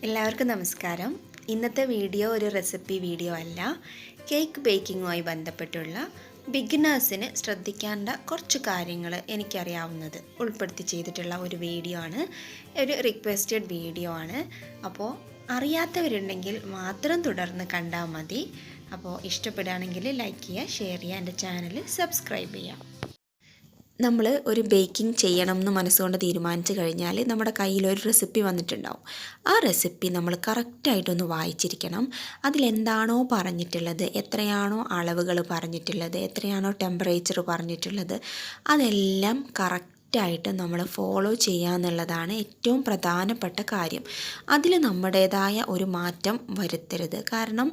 എല്ലാവർക്കും നമസ്കാരം. ഇന്നത്തെ വീഡിയോ ഒരു റെസിപ്പി വീഡിയോ അല്ല, കേക്ക് ബേക്കിങ്ങുമായി ബന്ധപ്പെട്ടുള്ള ബിഗിനേഴ്സിന് ശ്രദ്ധിക്കേണ്ട കുറച്ച് കാര്യങ്ങൾ എനിക്കറിയാവുന്നത് ഉൾപ്പെടുത്തി ചെയ്തിട്ടുള്ള ഒരു വീഡിയോ ആണ്. ഒരു റിക്വസ്റ്റഡ് വീഡിയോ ആണ്. അപ്പോൾ അറിയാത്തവരുണ്ടെങ്കിൽ മാത്രം തുടർന്ന് കണ്ടാൽ മതി. അപ്പോൾ ഇഷ്ടപ്പെടുകയാണെങ്കിൽ ലൈക്ക് ചെയ്യുക, ഷെയർ ചെയ്യുക, എൻ്റെ ചാനൽ സബ്സ്ക്രൈബ് ചെയ്യുക. നമ്മൾ ഒരു ബേക്കിംഗ് ചെയ്യണം എന്ന് മനസ്സുകൊണ്ട് തീരുമാനിച്ചു കഴിഞ്ഞാൽ നമ്മുടെ കയ്യിലൊരു റെസിപ്പി വന്നിട്ടുണ്ടാവും. ആ റെസിപ്പി നമ്മൾ കറക്റ്റായിട്ടൊന്ന് വായിച്ചിരിക്കണം. അതിലെന്താണോ പറഞ്ഞിട്ടുള്ളത്, എത്രയാണോ അളവുകൾ പറഞ്ഞിട്ടുള്ളത്, എത്രയാണോ ടെമ്പറേച്ചർ പറഞ്ഞിട്ടുള്ളത്, അതെല്ലാം കറക്റ്റായിട്ട് നമ്മൾ ഫോളോ ചെയ്യുക എന്നുള്ളതാണ് ഏറ്റവും പ്രധാനപ്പെട്ട കാര്യം. അതിൽ നമ്മുടേതായ ഒരു മാറ്റം വരുത്തരുത്. കാരണം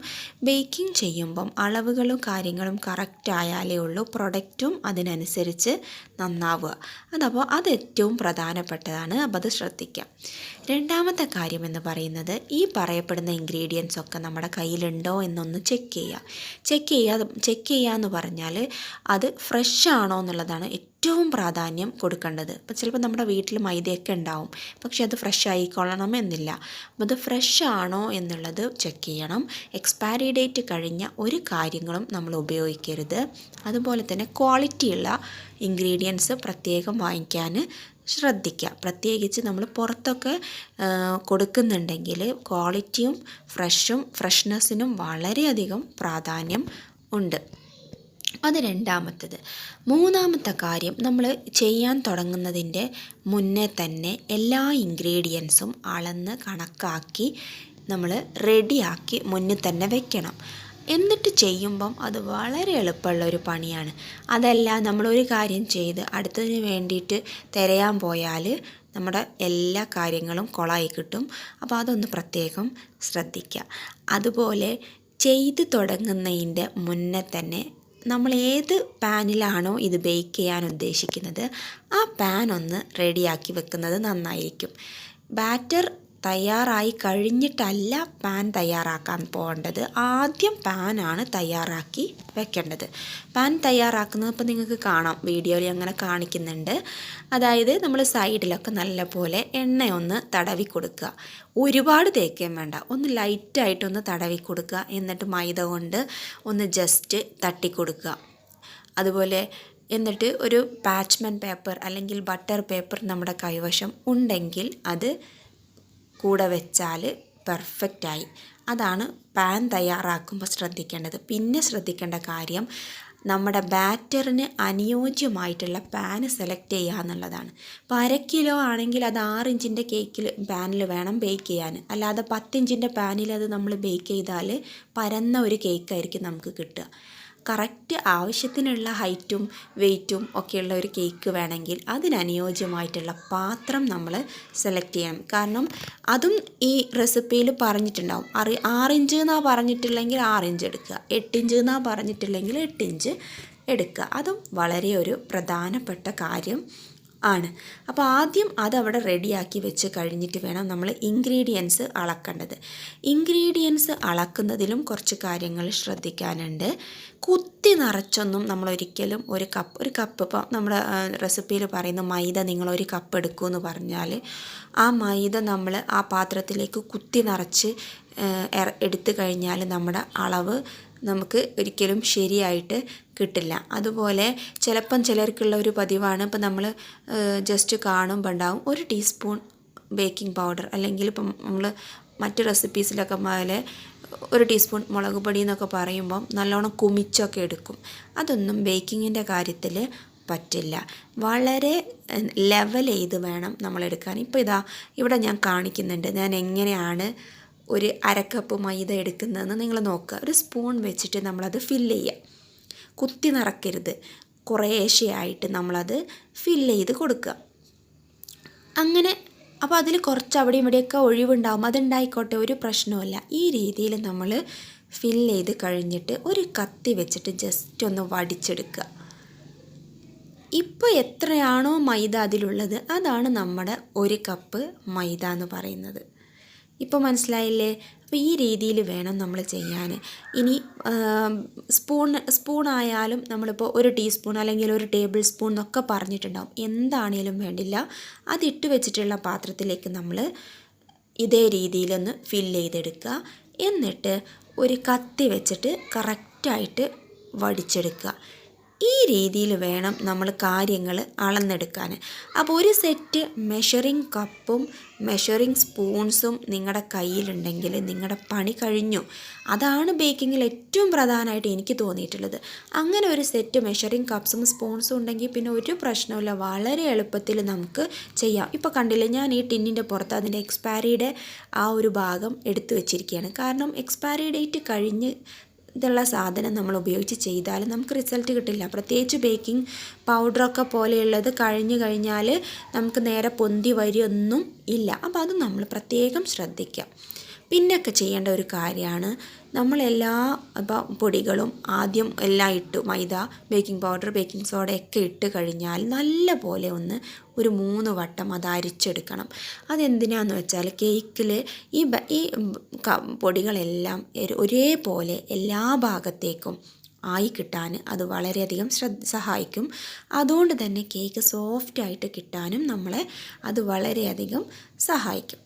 ബേക്കിംഗ് ചെയ്യുമ്പം അളവുകളും കാര്യങ്ങളും കറക്റ്റ് ആയാലേ ഉള്ളൂ പ്രൊഡക്റ്റും അതിനനുസരിച്ച് നന്നാവുക. അതപ്പോൾ അത് ഏറ്റവും പ്രധാനപ്പെട്ടതാണ്. അപ്പോൾ അത് ശ്രദ്ധിക്കാം. രണ്ടാമത്തെ കാര്യം എന്ന് പറയുന്നത്, ഈ പറയപ്പെടുന്ന ഇൻഗ്രീഡിയൻസ് ഒക്കെ നമ്മുടെ കയ്യിലുണ്ടോ എന്നൊന്ന് ചെക്ക് ചെയ്യുക എന്ന് പറഞ്ഞാൽ അത് ഫ്രഷ് ആണോ എന്നുള്ളതാണ് ഏറ്റവും പ്രാധാന്യം കൊടുക്കേണ്ടത്. അപ്പോൾ ചിലപ്പോൾ നമ്മുടെ വീട്ടിൽ മൈദയൊക്കെ ഉണ്ടാവും, പക്ഷെ അത് ഫ്രഷ് ആയിക്കൊള്ളണം എന്നില്ല. അപ്പോൾ അത് ഫ്രഷ് ആണോ എന്നുള്ളത് ചെക്ക് ചെയ്യണം. എക്സ്പയറി ഡേറ്റ് കഴിഞ്ഞ ഒരു കാര്യങ്ങളും നമ്മൾ ഉപയോഗിക്കരുത്. അതുപോലെ തന്നെ ക്വാളിറ്റിയുള്ള ഇൻഗ്രീഡിയൻസ് പ്രത്യേകം വാങ്ങിക്കാൻ ശ്രദ്ധിക്കുക. പ്രത്യേകിച്ച് നമ്മൾ പുറത്തൊക്കെ കൊടുക്കുന്നുണ്ടെങ്കിൽ ക്വാളിറ്റിയും ഫ്രഷ്നെസ്സിനും വളരെയധികം പ്രാധാന്യം ഉണ്ട്. അത് രണ്ടാമത്തത്. മൂന്നാമത്തെ കാര്യം, നമ്മൾ ചെയ്യാൻ തുടങ്ങുന്നതിൻ്റെ മുന്നേ തന്നെ എല്ലാ ഇൻഗ്രീഡിയൻസും അളന്ന് കണക്കാക്കി നമ്മൾ റെഡിയാക്കി മുന്നിൽ തന്നെ വെക്കണം. എന്നിട്ട് ചെയ്യുമ്പം അത് വളരെ എളുപ്പമുള്ള ഒരു പണിയാണ്. അതല്ല നമ്മളൊരു കാര്യം ചെയ്ത് അടുത്തതിന് വേണ്ടിയിട്ട് തിരയാൻ പോയാൽ നമ്മുടെ എല്ലാ കാര്യങ്ങളും കൊളായി കിട്ടും. അപ്പോൾ അതൊന്ന് പ്രത്യേകം ശ്രദ്ധിക്കുക. അതുപോലെ ചെയ്ത് തുടങ്ങുന്നതിൻ്റെ മുന്നേ തന്നെ നമ്മൾ ഏത് പാനിലാണോ ഇത് ബേക്ക് ചെയ്യാൻ ഉദ്ദേശിക്കുന്നത് ആ പാൻ ഒന്ന് റെഡിയാക്കി വെക്കുന്നത് നന്നായിരിക്കും. ബാറ്റർ തയ്യാറായി കഴിഞ്ഞിട്ടല്ല പാൻ തയ്യാറാക്കാൻ പോകേണ്ടത്. ആദ്യം പാനാണ് തയ്യാറാക്കി വെക്കേണ്ടത്. പാൻ തയ്യാറാക്കുന്നത് ഇപ്പോൾ നിങ്ങൾക്ക് കാണാം, വീഡിയോയിൽ അങ്ങനെ കാണിക്കുന്നുണ്ട്. അതായത് നമ്മൾ സൈഡിലൊക്കെ നല്ലപോലെ എണ്ണയൊന്ന് തടവി കൊടുക്കുക. ഒരുപാട് തേക്കുകയും വേണ്ട, ഒന്ന് ലൈറ്റായിട്ടൊന്ന് തടവി കൊടുക്കുക. എന്നിട്ട് മൈദ കൊണ്ട് ഒന്ന് ജസ്റ്റ് തട്ടിക്കൊടുക്കുക. അതുപോലെ എന്നിട്ട് ഒരു പാച്ച്മെൻറ്റ് പേപ്പർ അല്ലെങ്കിൽ ബട്ടർ പേപ്പർ നമ്മുടെ കൈവശം ഉണ്ടെങ്കിൽ അത് കൂടെ വെച്ചാൽ പെർഫെക്റ്റായി. അതാണ് പാൻ തയ്യാറാക്കുമ്പോൾ ശ്രദ്ധിക്കേണ്ടത്. പിന്നെ ശ്രദ്ധിക്കേണ്ട കാര്യം, നമ്മുടെ ബാറ്ററിന് അനുയോജ്യമായിട്ടുള്ള പാന് സെലക്ട് ചെയ്യുക എന്നുള്ളതാണ്. ഇപ്പോൾ 1/2 കിലോ ആണെങ്കിൽ അത് 6 ഇഞ്ചിൻ്റെ പാനിൽ വേണം ബേക്ക് ചെയ്യാൻ. അല്ലാതെ 10 ഇഞ്ചിൻ്റെ പാനിൽ അത് നമ്മൾ ബേക്ക് ചെയ്താൽ പരന്ന ഒരു കേക്കായിരിക്കും നമുക്ക് കിട്ടുക. കറക്റ്റ് ആവശ്യത്തിനുള്ള ഹൈറ്റും വെയ്റ്റും ഒക്കെയുള്ള ഒരു കേക്ക് വേണമെങ്കിൽ അതിനനുയോജ്യമായിട്ടുള്ള പാത്രം നമ്മൾ സെലക്ട് ചെയ്യണം. കാരണം അതും ഈ റെസിപ്പിയിൽ പറഞ്ഞിട്ടുണ്ടാവും. 6 ഇഞ്ച് എന്നാണ് പറഞ്ഞിട്ടില്ലെങ്കിൽ 6 ഇഞ്ച് എടുക്കുക, 8 ഇഞ്ച് എന്നാണ് പറഞ്ഞിട്ടില്ലെങ്കിൽ 8 ഇഞ്ച് എടുക്കുക. അതും വളരെ ഒരു പ്രധാനപ്പെട്ട കാര്യം ആണ്. അപ്പോൾ ആദ്യം അതവിടെ റെഡിയാക്കി വെച്ച് കഴിഞ്ഞിട്ട് വേണം നമ്മൾ ഇൻഗ്രീഡിയൻസ് അളക്കേണ്ടത്. ഇൻഗ്രീഡിയൻസ് അളക്കുന്നതിലും കുറച്ച് കാര്യങ്ങൾ ശ്രദ്ധിക്കാനുണ്ട്. കുത്തി നിറച്ചൊന്നും നമ്മളൊരിക്കലും ഒരു കപ്പ് ഇപ്പോൾ നമ്മുടെ റെസിപ്പിയിൽ പറയുന്ന മൈദ നിങ്ങളൊരു കപ്പ് എടുക്കുമെന്ന് പറഞ്ഞാൽ ആ മൈദ നമ്മൾ ആ പാത്രത്തിലേക്ക് കുത്തി നിറച്ച് എടുത്തു കഴിഞ്ഞാൽ നമ്മുടെ അളവ് നമുക്ക് ഒരിക്കലും ശരിയായിട്ട് കിട്ടില്ല. അതുപോലെ ചിലപ്പം ചിലർക്കുള്ള ഒരു പതിവാണ്, ഇപ്പം നമ്മൾ ജസ്റ്റ് കാണുമ്പോൾ ഉണ്ടാവും 1 ടീസ്പൂൺ ബേക്കിംഗ് പൗഡർ, അല്ലെങ്കിൽ ഇപ്പം നമ്മൾ മറ്റ് റെസിപ്പീസിലൊക്കെ പോലെ 1 ടീസ്പൂൺ മുളക് പൊടി എന്നൊക്കെ പറയുമ്പം നല്ലോണം കുമിച്ചൊക്കെ എടുക്കും. അതൊന്നും ബേക്കിങ്ങിൻ്റെ കാര്യത്തിൽ പറ്റില്ല. വളരെ ലെവൽ ചെയ്ത് വേണം നമ്മളെടുക്കാൻ. ഇപ്പോൾ ഇവിടെ ഞാൻ കാണിക്കുന്നുണ്ട് ഞാൻ എങ്ങനെയാണ് ഒരു 1/2 കപ്പ് മൈദ എടുക്കുന്നതെന്ന് നിങ്ങൾ നോക്കുക. ഒരു സ്പൂൺ വെച്ചിട്ട് നമ്മളത് ഫില്ല് ചെയ്യുക. കുത്തി നിറക്കരുത്, കുറേശ്ശെയായിട്ട് നമ്മളത് ഫില്ല് ചെയ്ത് കൊടുക്കുക. അങ്ങനെ അപ്പോൾ അതിൽ കുറച്ച് അവിടെയും ഇവിടെയൊക്കെ ഒഴിവുണ്ടാവും, അതുണ്ടായിക്കോട്ടെ, ഒരു പ്രശ്നവുമില്ല. ഈ രീതിയിൽ നമ്മൾ ഫില്ല് ചെയ്ത് കഴിഞ്ഞിട്ട് ഒരു കത്തി വെച്ചിട്ട് ജസ്റ്റ് ഒന്ന് വടിച്ചെടുക്കുക. ഇപ്പോൾ എത്രയാണോ മൈദ അതിലുള്ളത് അതാണ് നമ്മുടെ 1 കപ്പ് മൈദ എന്ന് പറയുന്നത്. ഇപ്പോൾ മനസ്സിലായില്ലേ? അപ്പോൾ ഈ രീതിയിൽ വേണം നമ്മൾ ചെയ്യാൻ. ഇനി സ്പൂണായാലും നമ്മളിപ്പോൾ 1 ടീസ്പൂൺ അല്ലെങ്കിൽ 1 ടേബിൾ സ്പൂൺ എന്നൊക്കെ പറഞ്ഞിട്ടുണ്ടാവും. എന്താണേലും വേണ്ടില്ല, അതിട്ട് വെച്ചിട്ടുള്ള പാത്രത്തിലേക്ക് നമ്മൾ ഇതേ രീതിയിലൊന്ന് ഫില്ല് ചെയ്തെടുക്കുക. എന്നിട്ട് ഒരു കത്തി വെച്ചിട്ട് കറക്റ്റായിട്ട് വടിച്ചെടുക്കുക. ഈ രീതിയിൽ വേണം നമ്മൾ കാര്യങ്ങൾ അളന്നെടുക്കാൻ. അപ്പോൾ ഒരു സെറ്റ് മെഷറിംഗ് കപ്പും മെഷറിംഗ് സ്പൂൺസും നിങ്ങളുടെ കയ്യിലുണ്ടെങ്കിൽ നിങ്ങളുടെ പണി കഴിഞ്ഞു. അതാണ് ബേക്കിങ്ങിൽ ഏറ്റവും പ്രധാനമായിട്ട് എനിക്ക് തോന്നിയിട്ടുള്ളത്. അങ്ങനെ ഒരു സെറ്റ് മെഷറിംഗ് കപ്സും സ്പൂൺസും ഉണ്ടെങ്കിൽ പിന്നെ ഒരു പ്രശ്നമില്ല, വളരെ എളുപ്പത്തിൽ നമുക്ക് ചെയ്യാം. ഇപ്പോൾ കണ്ടില്ലേ, ഞാൻ ഈ ടിന്നിൻ്റെ പുറത്ത് അതിൻ്റെ എക്സ്പയറിയുടെ ആ ഒരു ഭാഗം എടുത്തു വെച്ചിരിക്കുകയാണ്. കാരണം എക്സ്പയറി ഡേറ്റ് കഴിഞ്ഞ് ഇതുള്ള സാധനം നമ്മൾ ഉപയോഗിച്ച് ചെയ്താൽ നമുക്ക് റിസൾട്ട് കിട്ടില്ല. പ്രത്യേകിച്ച് ബേക്കിംഗ് പൗഡറൊക്കെ പോലെയുള്ളത് കഴിഞ്ഞ് കഴിഞ്ഞാൽ നമുക്ക് നേരെ പൊന്തി വരിയൊന്നും ഇല്ല. അപ്പോൾ അത് നമ്മൾ പ്രത്യേകം ശ്രദ്ധിക്കാം. പിന്നൊക്കെ ചെയ്യേണ്ട ഒരു കാര്യമാണ്, നമ്മളെല്ലാ പൊടികളും ആദ്യം എല്ലാം ഇട്ടു, മൈദ, ബേക്കിംഗ് പൗഡർ, ബേക്കിംഗ് സോഡയൊക്കെ ഇട്ട് കഴിഞ്ഞാൽ നല്ല പോലെ ഒരു 3 വട്ടം അത് അരിച്ചെടുക്കണം. അതെന്തിനാന്ന് വെച്ചാൽ കേക്കിൽ ഈ പൊടികളെല്ലാം ഒരേപോലെ എല്ലാ ഭാഗത്തേക്കും ആയി കിട്ടാൻ അത് വളരെയധികം സഹായിക്കും. അതുകൊണ്ട് തന്നെ കേക്ക് സോഫ്റ്റായിട്ട് കിട്ടാനും നമ്മളെ അത് വളരെയധികം സഹായിക്കും.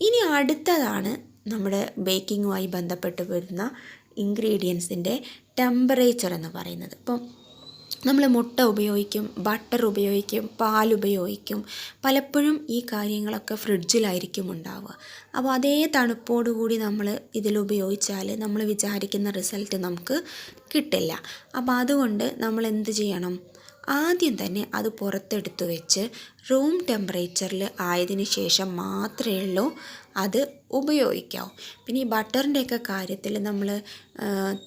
ഇനി അടുത്തതാണ് നമ്മുടെ ബേക്കിങ്ങുമായി ബന്ധപ്പെട്ട് വരുന്ന ഇൻഗ്രീഡിയൻസിൻ്റെ ടെമ്പറേച്ചർ എന്ന് പറയുന്നത്. ഇപ്പം നമ്മൾ മുട്ട ഉപയോഗിക്കും, ബട്ടർ ഉപയോഗിക്കും, പാൽ ഉപയോഗിക്കും. പലപ്പോഴും ഈ കാര്യങ്ങളൊക്കെ ഫ്രിഡ്ജിലായിരിക്കും ഉണ്ടാവുക. അപ്പോൾ അതേ തണുപ്പോടുകൂടി നമ്മൾ ഇതിൽ ഉപയോഗിച്ചാൽ നമ്മൾ വിചാരിക്കുന്ന റിസൾട്ട് നമുക്ക് കിട്ടില്ല. അപ്പോൾ അതുകൊണ്ട് നമ്മൾ എന്ത് ചെയ്യണം? ആദ്യം തന്നെ അത് പുറത്തെടുത്ത് വെച്ച് റൂം ടെമ്പറേച്ചറിൽ ആയതിനു ശേഷം മാത്രമേ ഉള്ളൂ അത് ഉപയോഗിക്കാവൂ. പിന്നെ ഈ ബട്ടറിൻ്റെയൊക്കെ കാര്യത്തിൽ നമ്മൾ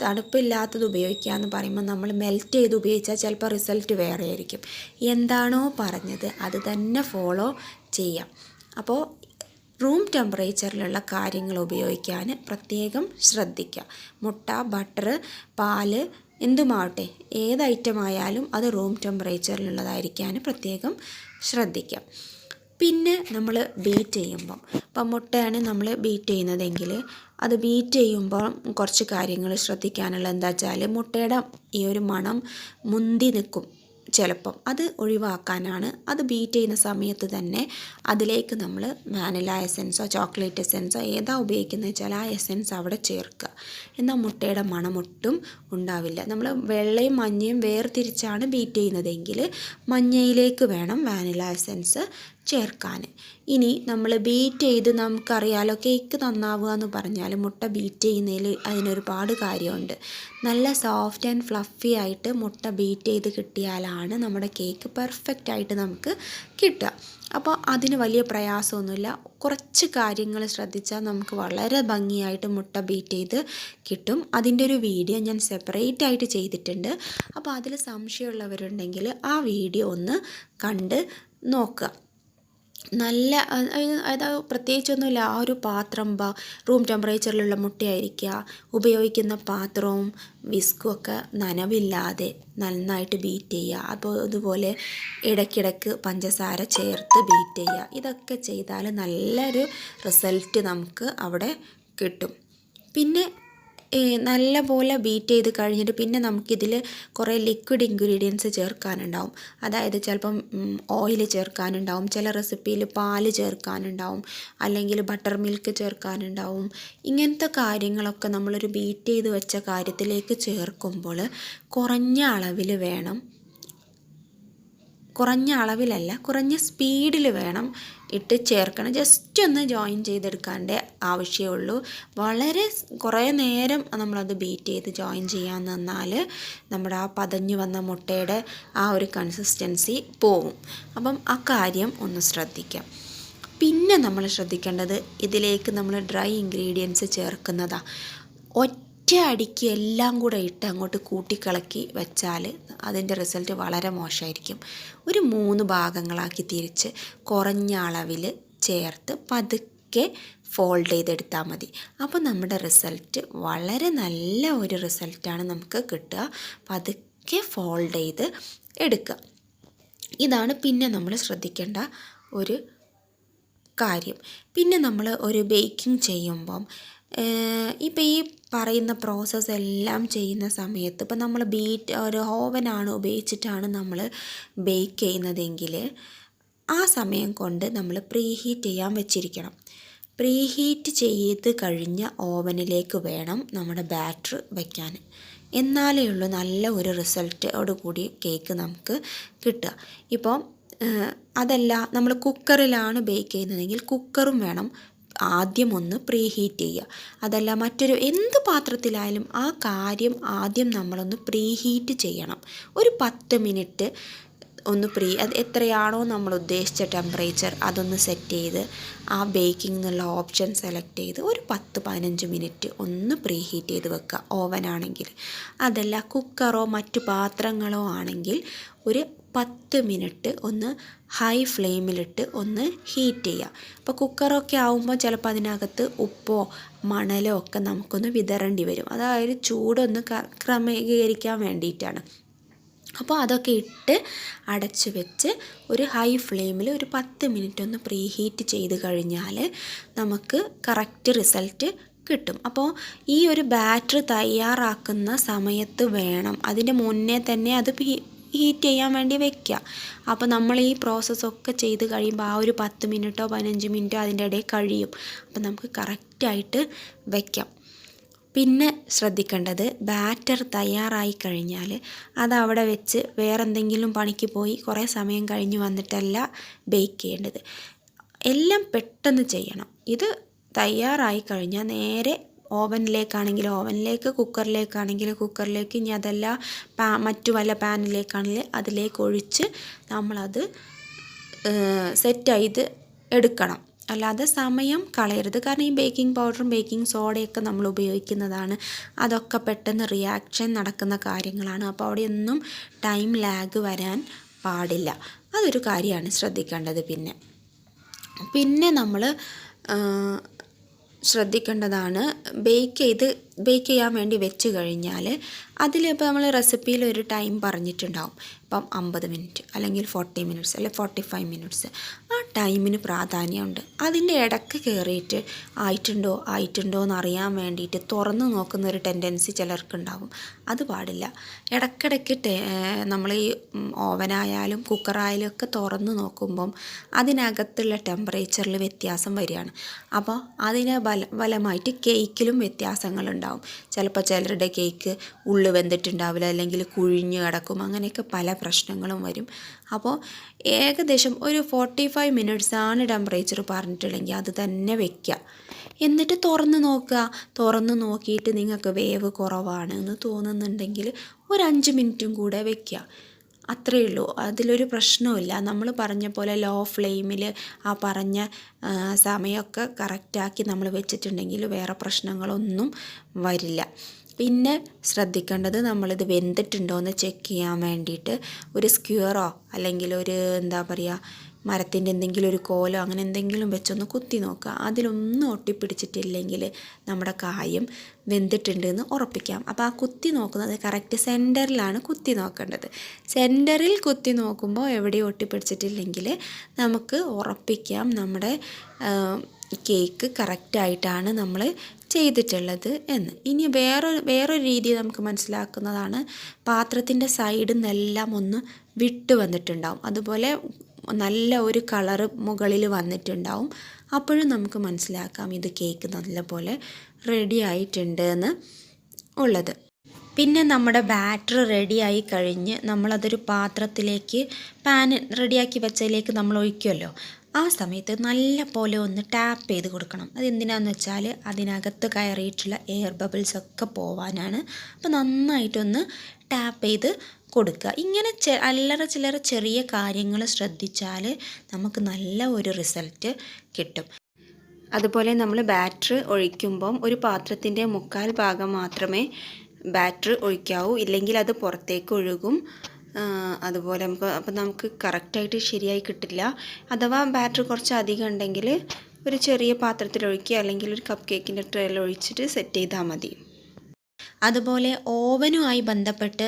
തണുപ്പില്ലാത്തത് ഉപയോഗിക്കുക എന്ന് പറയുമ്പോൾ നമ്മൾ മെൽറ്റ് ചെയ്ത് ഉപയോഗിച്ചാൽ ചിലപ്പോൾ റിസൾട്ട് വേറെ ആയിരിക്കും. എന്താണോ പറഞ്ഞത് അത് തന്നെ ഫോളോ ചെയ്യാം. അപ്പോൾ റൂം ടെമ്പറേച്ചറിലുള്ള കാര്യങ്ങൾ ഉപയോഗിക്കാൻ പ്രത്യേകം ശ്രദ്ധിക്കുക. മുട്ട, ബട്ടർ, പാല് എന്തുമാവട്ടെ, ഏത് ഐറ്റമായാലും അത് റൂം ടെമ്പറേച്ചറിലുള്ളതായിരിക്കാൻ പ്രത്യേകം ശ്രദ്ധിക്കാം. പിന്നെ നമ്മൾ ബീറ്റ് ചെയ്യുമ്പം, ഇപ്പം മുട്ടയാണ് നമ്മൾ ബീറ്റ് ചെയ്യുന്നതെങ്കിൽ അത് ബീറ്റ് ചെയ്യുമ്പോൾ കുറച്ച് കാര്യങ്ങൾ ശ്രദ്ധിക്കാനുള്ള എന്താ വെച്ചാൽ, മുട്ടയുടെ ഈ ഒരു മണം മുന്തി നിൽക്കും ചിലപ്പം. അത് ഒഴിവാക്കാനാണ് അത് ബീറ്റ് ചെയ്യുന്ന സമയത്ത് തന്നെ അതിലേക്ക് നമ്മൾ വാനില എസൻസോ ചോക്ലേറ്റ് എസൻസോ ഏതാ ഉപയോഗിക്കുന്നത് വെച്ചാൽ ആ എസൻസ് അവിടെ ചേർക്കുക. എന്നാൽ മുട്ടയുടെ മണം ഒട്ടും ഉണ്ടാവില്ല. നമ്മൾ വെള്ളയും മഞ്ഞയും വേർതിരിച്ചാണ് ബീറ്റ് ചെയ്യുന്നതെങ്കിൽ മഞ്ഞയിലേക്ക് വേണം വാനില എസൻസ് ചേർക്കാൻ. ഇനി നമ്മൾ ബീറ്റ് ചെയ്ത് നമുക്കറിയാലോ, കേക്ക് നന്നാവുക എന്ന് പറഞ്ഞാൽ മുട്ട ബീറ്റ് ചെയ്യുന്നതിൽ അതിനൊരുപാട് കാര്യമുണ്ട്. നല്ല സോഫ്റ്റ് ആൻഡ് ഫ്ലഫി ആയിട്ട് മുട്ട ബീറ്റ് ചെയ്ത് കിട്ടിയാലാണ് നമ്മുടെ കേക്ക് പെർഫെക്റ്റ് ആയിട്ട് നമുക്ക് കിട്ടുക. അപ്പോൾ അതിന് വലിയ പ്രയാസമൊന്നുമില്ല. കുറച്ച് കാര്യങ്ങൾ ശ്രദ്ധിച്ചാൽ നമുക്ക് വളരെ ഭംഗിയായിട്ട് മുട്ട ബീറ്റ് ചെയ്ത് കിട്ടും. അതിൻ്റെ ഒരു വീഡിയോ ഞാൻ സെപ്പറേറ്റ് ആയിട്ട് ചെയ്തിട്ടുണ്ട്. അപ്പോൾ അതിൽ സംശയമുള്ളവരുണ്ടെങ്കിൽ ആ വീഡിയോ ഒന്ന് കണ്ട് നോക്കുക. നല്ല അതായത് പ്രത്യേകിച്ചൊന്നുമില്ല, ആ ഒരു പാത്രം റൂം ടെമ്പറേച്ചറിലുള്ള മുട്ടയായിരിക്കുക, ഉപയോഗിക്കുന്ന പാത്രവും വിസ്കും ഒക്കെ നനവില്ലാതെ നന്നായിട്ട് ബീറ്റ് ചെയ്യുക. അപ്പോൾ അതുപോലെ ഇടയ്ക്കിടയ്ക്ക് പഞ്ചസാര ചേർത്ത് ബീറ്റ് ചെയ്യുക. ഇതൊക്കെ ചെയ്താൽ നല്ലൊരു റിസൾട്ട് നമുക്ക് അവിടെ കിട്ടും. പിന്നെ നല്ല പോലെ ബീറ്റ് ചെയ്ത് കഴിഞ്ഞിട്ട് പിന്നെ നമുക്കിതിൽ കുറേ ലിക്വിഡ് ഇൻഗ്രീഡിയൻസ് ചേർക്കാനുണ്ടാവും. അതായത് ചിലപ്പം ഓയിൽ ചേർക്കാനുണ്ടാവും, ചില റെസിപ്പിയിൽ പാല് ചേർക്കാനുണ്ടാവും, അല്ലെങ്കിൽ ബട്ടർ മിൽക്ക് ചേർക്കാനുണ്ടാവും. ഇങ്ങനത്തെ കാര്യങ്ങളൊക്കെ നമ്മളൊരു ബീറ്റ് ചെയ്ത് വെച്ച കാര്യത്തിലേക്ക് ചേർക്കുമ്പോൾ കുറഞ്ഞ അളവിലല്ല, കുറഞ്ഞ സ്പീഡിൽ വേണം ഇട്ട് ചേർക്കണം. ജസ്റ്റ് ഒന്ന് ജോയിൻ ചെയ്തെടുക്കാൻ്റെ ആവശ്യമേ വളരെ കുറേ നേരം നമ്മളത് ബീറ്റ് ചെയ്ത് ജോയിൻ ചെയ്യാൻ നിന്നാൽ നമ്മുടെ ആ പതഞ്ഞു വന്ന മുട്ടയുടെ ആ ഒരു കൺസിസ്റ്റൻസി പോവും. അപ്പം ആ കാര്യം ഒന്ന് ശ്രദ്ധിക്കാം. പിന്നെ നമ്മൾ ശ്രദ്ധിക്കേണ്ടത്, ഇതിലേക്ക് നമ്മൾ ഡ്രൈ ഇൻഗ്രീഡിയൻസ് ചേർക്കുന്നതാണ്. ഒറ്റ അടിക്ക് എല്ലാം കൂടെ ഇട്ട് അങ്ങോട്ട് കൂട്ടിക്കിളക്കി വെച്ചാൽ അതിൻ്റെ റിസൾട്ട് വളരെ മോശമായിരിക്കും. ഒരു 3 ഭാഗങ്ങളാക്കി തിരിച്ച് കുറഞ്ഞ അളവിൽ ചേർത്ത് പതുക്കെ ഫോൾഡ് ചെയ്തെടുത്താൽ മതി. അപ്പോൾ നമ്മുടെ റിസൾട്ട് വളരെ നല്ല ഒരു റിസൾട്ടാണ് നമുക്ക് കിട്ടുക. പതുക്കെ ഫോൾഡ് ചെയ്ത് എടുക്കുക. ഇതാണ് പിന്നെ നമ്മൾ ശ്രദ്ധിക്കേണ്ട ഒരു കാര്യം. പിന്നെ നമ്മൾ ഒരു ബേക്കിംഗ് ചെയ്യുമ്പം ഇപ്പോൾ ഈ പറയുന്ന പ്രോസസ്സ് എല്ലാം ചെയ്യുന്ന സമയത്ത് ഇപ്പം നമ്മൾ ഒരു ഓവനാണ് ഉപയോഗിച്ചിട്ടാണ് നമ്മൾ ബേക്ക് ചെയ്യുന്നതെങ്കിൽ ആ സമയം കൊണ്ട് നമ്മൾ പ്രീ ഹീറ്റ് ചെയ്യാൻ വെച്ചിരിക്കണം. പ്രീഹീറ്റ് ചെയ്ത് കഴിഞ്ഞ ഓവനിലേക്ക് വേണം നമ്മുടെ ബാറ്റർ വയ്ക്കാൻ. എന്നാലേ ഉള്ളൂ നല്ല ഒരു റിസൾട്ടോട് കൂടി കേക്ക് നമുക്ക് കിട്ടുക. ഇപ്പോൾ അതല്ല നമ്മൾ കുക്കറിലാണ് ബേക്ക് ചെയ്യുന്നതെങ്കിൽ കുക്കറും വേണം ആദ്യം ഒന്ന് പ്രീഹീറ്റ് ചെയ്യുക. അതല്ല മറ്റൊരു എന്ത് പാത്രത്തിലായാലും ആ കാര്യം ആദ്യം നമ്മളൊന്ന് പ്രീഹീറ്റ് ചെയ്യണം. ഒരു 10 മിനിറ്റ് ഒന്ന് അത് എത്രയാണോ നമ്മൾ ഉദ്ദേശിച്ച ടെമ്പറേച്ചർ അതൊന്ന് സെറ്റ് ചെയ്ത് ആ ബേക്കിംഗ് എന്നുള്ള ഓപ്ഷൻ സെലക്ട് ചെയ്ത് ഒരു 10-15 മിനിറ്റ് ഒന്ന് പ്രീഹീറ്റ് ചെയ്ത് വെക്കുക ഓവനാണെങ്കിൽ. അതല്ല കുക്കറോ മറ്റു പാത്രങ്ങളോ ആണെങ്കിൽ ഒരു 10 മിനിറ്റ് ഒന്ന് ഹൈ ഫ്ലെയിമിലിട്ട് ഒന്ന് ഹീറ്റ് ചെയ്യുക. അപ്പോൾ കുക്കറൊക്കെ ആവുമ്പോൾ ചിലപ്പോൾ അതിനകത്ത് ഉപ്പോ മണലോ ഒക്കെ നമുക്കൊന്ന് വിതറേണ്ടി വരും. അതായത് ചൂടൊന്ന് ക്രമീകരിക്കാൻ വേണ്ടിയിട്ടാണ്. അപ്പോൾ അതൊക്കെ ഇട്ട് അടച്ച് വെച്ച് ഒരു ഹൈ ഫ്ലെയിമിൽ ഒരു 10 മിനിറ്റ് ഒന്ന് പ്രീഹീറ്റ് ചെയ്ത് കഴിഞ്ഞാൽ നമുക്ക് കറക്റ്റ് റിസൾട്ട് കിട്ടും. അപ്പോൾ ഈ ഒരു ബാറ്റർ തയ്യാറാക്കുന്ന സമയത്ത് വേണം, അതിൻ്റെ മുന്നേ തന്നെ അത് ഹീറ്റ് ചെയ്യാൻ വേണ്ടി വെക്കുക. അപ്പോൾ നമ്മൾ ഈ പ്രോസസ്സൊക്കെ ചെയ്ത് കഴിയുമ്പോൾ ആ ഒരു 10 മിനിറ്റോ 15 മിനിറ്റോ അതിൻ്റെ ഇടയിൽ കഴിയും. അപ്പോൾ നമുക്ക് കറക്റ്റായിട്ട് വയ്ക്കാം. പിന്നെ ശ്രദ്ധിക്കേണ്ടത്, ബാറ്റർ തയ്യാറായി കഴിഞ്ഞാൽ അത് അവിടെ വെച്ച് വേറെന്തെങ്കിലും പണിക്ക് പോയി കുറേ സമയം കഴിഞ്ഞ് വന്നിട്ടല്ല ബേക്ക് ചെയ്യേണ്ടത്. എല്ലാം പെട്ടെന്ന് ചെയ്യണം. ഇത് തയ്യാറായി കഴിഞ്ഞാൽ നേരെ ഓവനിലേക്കാണെങ്കിൽ ഓവനിലേക്ക്, കുക്കറിലേക്കാണെങ്കിൽ കുക്കറിലേക്ക്, ഇനി അതല്ല മറ്റു വല്ല പാനിലേക്കാണെങ്കിൽ അതിലേക്ക് ഒഴിച്ച് നമ്മളത് സെറ്റ് ചെയ്ത് എടുക്കണം. അല്ലാതെ സമയം കളയരുത്. കാരണം ഈ ബേക്കിംഗ് പൗഡറും ബേക്കിംഗ് സോഡയൊക്കെ നമ്മൾ ഉപയോഗിക്കുന്നതാണ്. അതൊക്കെ പെട്ടെന്ന് റിയാക്ഷൻ നടക്കുന്ന കാര്യങ്ങളാണ്. അപ്പോൾ അവിടെയൊന്നും ടൈം ലാഗ് വരാൻ പാടില്ല. അതൊരു കാര്യമാണ് ശ്രദ്ധിക്കേണ്ടത്. പിന്നെ നമ്മൾ ശ്രദ്ധിക്കേണ്ടതാണ്, ബേക്ക് ചെയ്യാൻ വേണ്ടി വെച്ച് കഴിഞ്ഞാൽ അതിലിപ്പോൾ നമ്മൾ റെസിപ്പിയിൽ ഒരു ടൈം പറഞ്ഞിട്ടുണ്ടാവും. ഇപ്പം 50 മിനിറ്റ് അല്ലെങ്കിൽ 40 മിനിറ്റ്സ് അല്ലെങ്കിൽ 45 മിനിറ്റ്സ്. ആ ടൈമിന് പ്രാധാന്യമുണ്ട്. അതിൻ്റെ ഇടയ്ക്ക് കയറിയിട്ട് ആയിട്ടുണ്ടോ എന്ന് അറിയാൻ വേണ്ടിയിട്ട് തുറന്ന് നോക്കുന്ന ഒരു ടെൻഡൻസി ചിലർക്കുണ്ടാവും. അത് പാടില്ല. ഇടയ്ക്കിടയ്ക്ക് നമ്മൾ ഈ ഓവനായാലും കുക്കറായാലും ഒക്കെ തുറന്ന് നോക്കുമ്പം അതിനകത്തുള്ള ടെമ്പറേച്ചറിൽ വ്യത്യാസം വരികയാണ്. അപ്പോൾ അതിനെ ഫലമായിട്ട് കേക്കിലും വ്യത്യാസങ്ങളുണ്ടാവും. ചിലപ്പോൾ ചിലരുടെ കേക്ക് ഉള്ളു വെന്തിട്ടുണ്ടാവില്ല, അല്ലെങ്കിൽ കുഴിഞ്ഞ് കിടക്കും. അങ്ങനെയൊക്കെ പല പ്രശ്നങ്ങളും വരും. അപ്പോൾ ഏകദേശം ഒരു 45 മിനിറ്റ്സാണ് ടെമ്പറേച്ചർ പറഞ്ഞിട്ടുണ്ടെങ്കിൽ അത് തന്നെ വയ്ക്കുക. എന്നിട്ട് തുറന്ന് നോക്കിയിട്ട് നിങ്ങൾക്ക് വേവ് കുറവാണ് എന്ന് തോന്നുന്നുണ്ടെങ്കിൽ ഒരു 5 മിനിറ്റും കൂടെ വയ്ക്കുക. അത്രയേ ഉള്ളൂ. അതിലൊരു പ്രശ്നവുമില്ല. നമ്മൾ പറഞ്ഞ പോലെ ലോ ഫ്ലെയിമിൽ ആ പറഞ്ഞ സമയമൊക്കെ കറക്റ്റാക്കി നമ്മൾ വെച്ചിട്ടുണ്ടെങ്കിൽ വേറെ പ്രശ്നങ്ങളൊന്നും വരില്ല. പിന്നെ ശ്രദ്ധിക്കേണ്ടത്, നമ്മളിത് വെന്തിട്ടുണ്ടോ എന്ന് ചെക്ക് ചെയ്യാൻ വേണ്ടിയിട്ട് ഒരു സ്ക്യൂറോ അല്ലെങ്കിൽ ഒരു മരത്തിൻ്റെ എന്തെങ്കിലും ഒരു കോലോ അങ്ങനെ എന്തെങ്കിലും വെച്ചൊന്ന് കുത്തി നോക്കുക. അതിലൊന്നും ഒട്ടിപ്പിടിച്ചിട്ടില്ലെങ്കിൽ നമ്മുടെ കായം വെന്തിട്ടുണ്ടെന്ന് ഉറപ്പിക്കാം. അപ്പോൾ ആ കുത്തി നോക്കുന്നത് കറക്റ്റ് സെൻറ്ററിലാണ് കുത്തി നോക്കേണ്ടത്. സെൻറ്ററിൽ കുത്തി നോക്കുമ്പോൾ എവിടെയും ഒട്ടിപ്പിടിച്ചിട്ടില്ലെങ്കിൽ നമുക്ക് ഉറപ്പിക്കാം നമ്മുടെ കേക്ക് കറക്റ്റായിട്ടാണ് നമ്മൾ ചെയ്തിട്ടുള്ളത് എന്ന്. ഇനി വേറൊരു രീതി നമുക്ക് മനസ്സിലാക്കുന്നതാണ്, പാത്രത്തിൻ്റെ സൈഡിൽ നിന്നെല്ലാം ഒന്ന് വിട്ട് വന്നിട്ടുണ്ടാവും. അതുപോലെ നല്ല ഒരു കളറ് മുകളിൽ വന്നിട്ടുണ്ടാവും. അപ്പോഴും നമുക്ക് മനസ്സിലാക്കാം ഇത് കേക്ക് നല്ലപോലെ റെഡി ആയിട്ടുണ്ട് എന്ന് ഉള്ളത്. പിന്നെ നമ്മുടെ ബാറ്റർ റെഡിയായി കഴിഞ്ഞ് നമ്മളതൊരു പാത്രത്തിലേക്ക് പാൻ റെഡിയാക്കി വെച്ചതിലേക്ക് നമ്മൾ ഒഴിക്കുമല്ലോ. ആ സമയത്ത് നല്ല പോലെ ഒന്ന് ടാപ്പ് ചെയ്ത് കൊടുക്കണം. അതെന്തിനാണെന്ന് വെച്ചാൽ അതിനകത്ത് കയറിയിട്ടുള്ള എയർ ബബിൾസ് ഒക്കെ പോവാനാണ്. അപ്പോൾ നന്നായിട്ടൊന്ന് ടാപ്പ് ചെയ്ത് കൊടുക്കുക. ഇങ്ങനെ ചില്ലറ ചെറിയ കാര്യങ്ങൾ ശ്രദ്ധിച്ചാൽ നമുക്ക് നല്ല ഒരു റിസൾട്ട് കിട്ടും. അതുപോലെ നമ്മൾ ബാറ്റർ ഒഴിക്കുമ്പം ഒരു പാത്രത്തിൻ്റെ 1/4 ഭാഗം മാത്രമേ ബാറ്റർ ഒഴിക്കാവൂ, ഇല്ലെങ്കിൽ അത് പുറത്തേക്ക് ഒഴുകും. അതുപോലെ നമുക്ക് കറക്റ്റായിട്ട് ശരിയായി കിട്ടില്ല. അഥവാ ബാറ്റർ കുറച്ച് അധികം ഉണ്ടെങ്കിൽ ഒരു ചെറിയ പാത്രത്തിൽ ഒഴിക്കുക, അല്ലെങ്കിൽ ഒരു കപ്പ് കേക്കിൻ്റെ ട്രേയിൽ ഒഴിച്ചിട്ട് സെറ്റ് ചെയ്താൽ മതി. അതുപോലെ ഓവനുമായി ബന്ധപ്പെട്ട്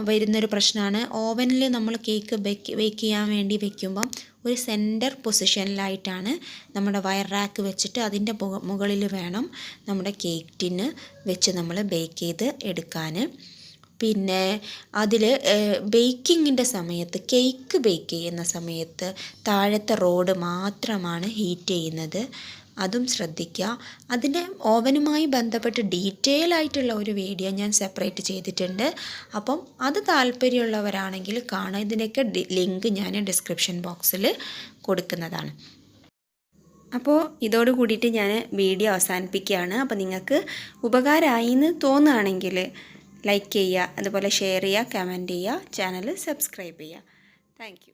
വരുന്നൊരു പ്രശ്നമാണ്, ഓവനിൽ നമ്മൾ കേക്ക് ബേക്ക് ചെയ്യാൻ വേണ്ടി വെക്കുമ്പം ഒരു സെൻറ്റർ പൊസിഷനിലായിട്ടാണ് നമ്മുടെ വയർ റാക്ക് വെച്ചിട്ട് അതിൻ്റെ മുകളിൽ വേണം നമ്മുടെ കേക്ക് ടിന്ന് വെച്ച് നമ്മൾ ബേക്ക് ചെയ്ത് എടുക്കാൻ. പിന്നെ അതിൽ ബേക്കിങ്ങിൻ്റെ സമയത്ത്, കേക്ക് ബേക്ക് ചെയ്യുന്ന സമയത്ത് താഴത്തെ റോഡ് മാത്രമാണ് ഹീറ്റ് ചെയ്യുന്നത്. അതും ശ്രദ്ധിക്കുക. അതിൻ്റെ ഓവനുമായി ബന്ധപ്പെട്ട് ഡീറ്റെയിൽ ആയിട്ടുള്ള ഒരു വീഡിയോ ഞാൻ സെപ്പറേറ്റ് ചെയ്തിട്ടുണ്ട്. അപ്പം അത് താല്പര്യമുള്ളവരാണെങ്കിൽ കാണാം. ഇതിൻ്റെയൊക്കെ ലിങ്ക് ഞാൻ ഡിസ്ക്രിപ്ഷൻ ബോക്സിൽ കൊടുക്കുന്നതാണ്. അപ്പോൾ ഇതോട് കൂടിയിട്ട് ഞാൻ വീഡിയോ അവസാനിപ്പിക്കുകയാണ്. അപ്പോൾ നിങ്ങൾക്ക് ഉപകാരമായി എന്ന് തോന്നുകയാണെങ്കിൽ ലൈക്ക് ചെയ്യുക, അതുപോലെ ഷെയർ ചെയ്യുക, കമൻറ്റ് ചെയ്യുക, ചാനൽ സബ്സ്ക്രൈബ് ചെയ്യുക. Thank you.